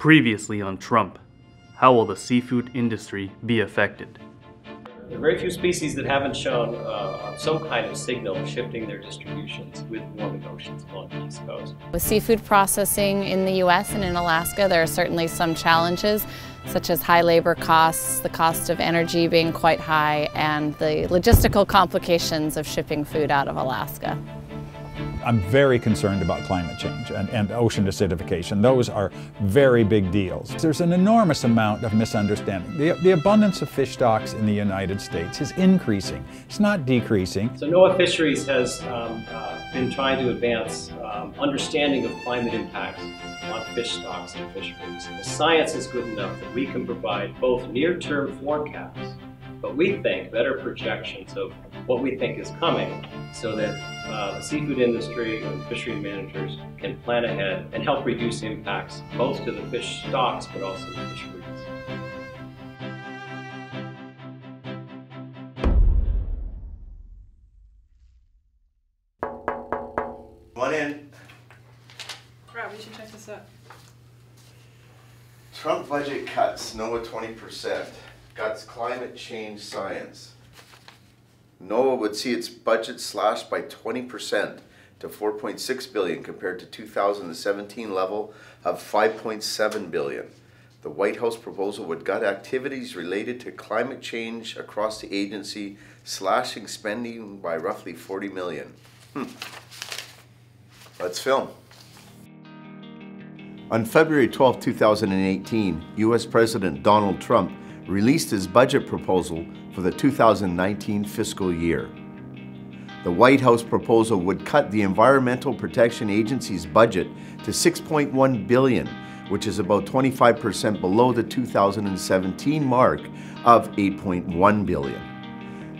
Previously on Trump, how will the seafood industry be affected? There are very few species that haven't shown some kind of signal shifting their distributions with warming oceans along the East Coast. With seafood processing in the U.S. and in Alaska, there are certainly some challenges, such as high labor costs, the cost of energy being quite high, and the logistical complications of shipping food out of Alaska. I'm very concerned about climate change and ocean acidification. Those are very big deals. There's an enormous amount of misunderstanding. The abundance of fish stocks in the United States is increasing. It's not decreasing. So NOAA Fisheries has been trying to advance understanding of climate impacts on fish stocks and fisheries. The science is good enough that we can provide both near-term forecasts, but we think better projections of what we think is coming, so that the seafood industry and fishery managers can plan ahead and help reduce impacts both to the fish stocks but also the fisheries. One in. Rob, we should check this out. Trump budget cuts, NOAA 20%. Guts climate change science. NOAA would see its budget slashed by 20% to $4.6 billion compared to 2017 level of $5.7 billion. The White House proposal would gut activities related to climate change across the agency, slashing spending by roughly $40 million. Let's film. On February 12, 2018, U.S. President Donald Trump released his budget proposal for the 2019 fiscal year. The White House proposal would cut the Environmental Protection Agency's budget to $6.1 billion, which is about 25% below the 2017 mark of $8.1 billion.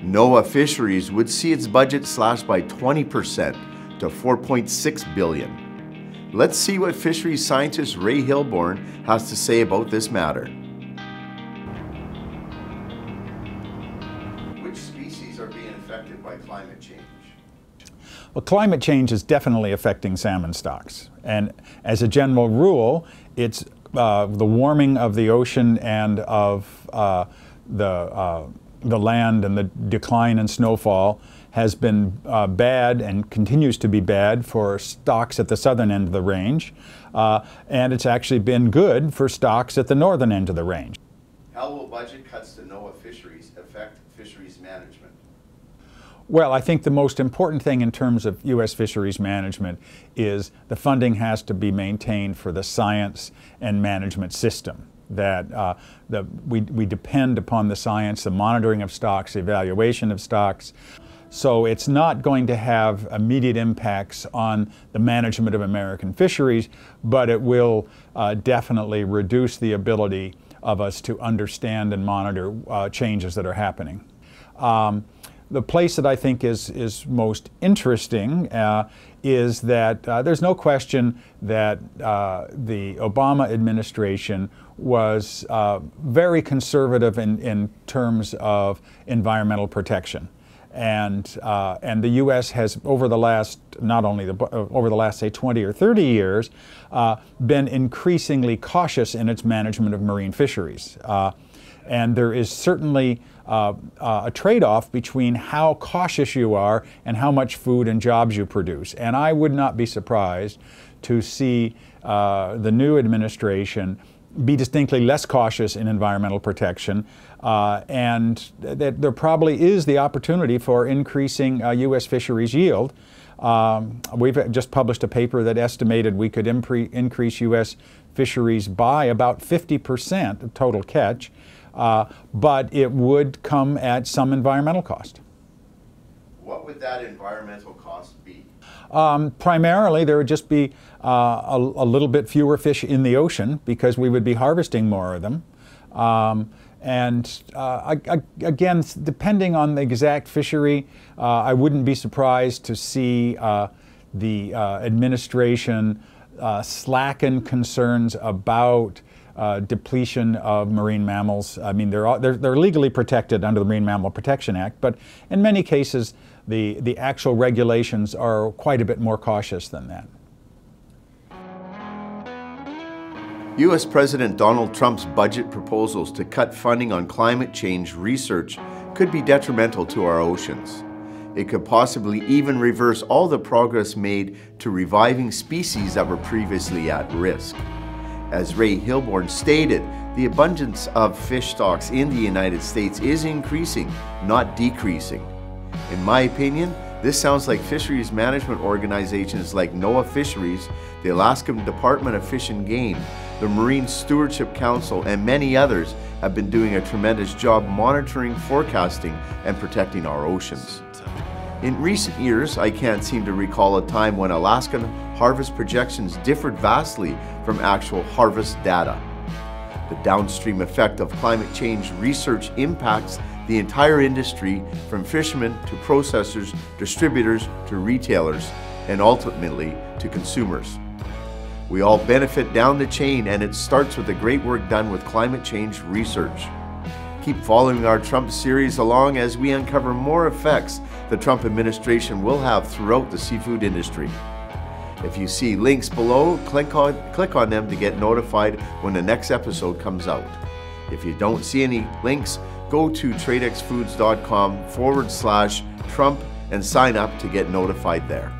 NOAA Fisheries would see its budget slashed by 20% to $4.6 billion. Let's see what fisheries scientist Ray Hilborn has to say about this matter. Which species are being affected by climate change? Well, climate change is definitely affecting salmon stocks. And as a general rule, it's the warming of the ocean and of the land and the decline in snowfall has been bad and continues to be bad for stocks at the southern end of the range. And it's actually been good for stocks at the northern end of the range. How will budget cuts to NOAA Fisheries affect fisheries management? Well, I think the most important thing in terms of U.S. fisheries management is the funding has to be maintained for the science and management system. That we depend upon the science, the monitoring of stocks, the evaluation of stocks. So it's not going to have immediate impacts on the management of American fisheries, but it will definitely reduce the ability of us to understand and monitor changes that are happening. The place that I think is most interesting is that there's no question that the Obama administration was very conservative in terms of environmental protection. And the U.S. has, over the last, over the last, say, 20 or 30 years, been increasingly cautious in its management of marine fisheries. And there is certainly a trade-off between how cautious you are and how much food and jobs you produce. And I would not be surprised to see the new administration be distinctly less cautious in environmental protection, and that there probably is the opportunity for increasing U.S. fisheries yield. We've just published a paper that estimated we could increase U.S. fisheries by about 50% of total catch, but it would come at some environmental cost. What would that environmental cost be? Primarily, there would just be a little bit fewer fish in the ocean because we would be harvesting more of them. Again, depending on the exact fishery, I wouldn't be surprised to see the administration slacken concerns about depletion of marine mammals. I mean, they're legally protected under the Marine Mammal Protection Act, but in many cases, the actual regulations are quite a bit more cautious than that. U.S. President Donald Trump's budget proposals to cut funding on climate change research could be detrimental to our oceans. It could possibly even reverse all the progress made to reviving species that were previously at risk. As Ray Hilborn stated, the abundance of fish stocks in the United States is increasing, not decreasing. In my opinion, this sounds like fisheries management organizations like NOAA Fisheries, the Alaskan Department of Fish and Game, the Marine Stewardship Council, and many others have been doing a tremendous job monitoring, forecasting, and protecting our oceans. In recent years, I can't seem to recall a time when Alaskan harvest projections differed vastly from actual harvest data. The downstream effect of climate change research impacts the entire industry, from fishermen to processors, distributors to retailers, and ultimately to consumers. We all benefit down the chain, and it starts with the great work done with climate change research. Keep following our Trump series along as we uncover more effects the Trump administration will have throughout the seafood industry. If you see links below, click on them to get notified when the next episode comes out. If you don't see any links, go to tradexfoods.com/Trump and sign up to get notified there.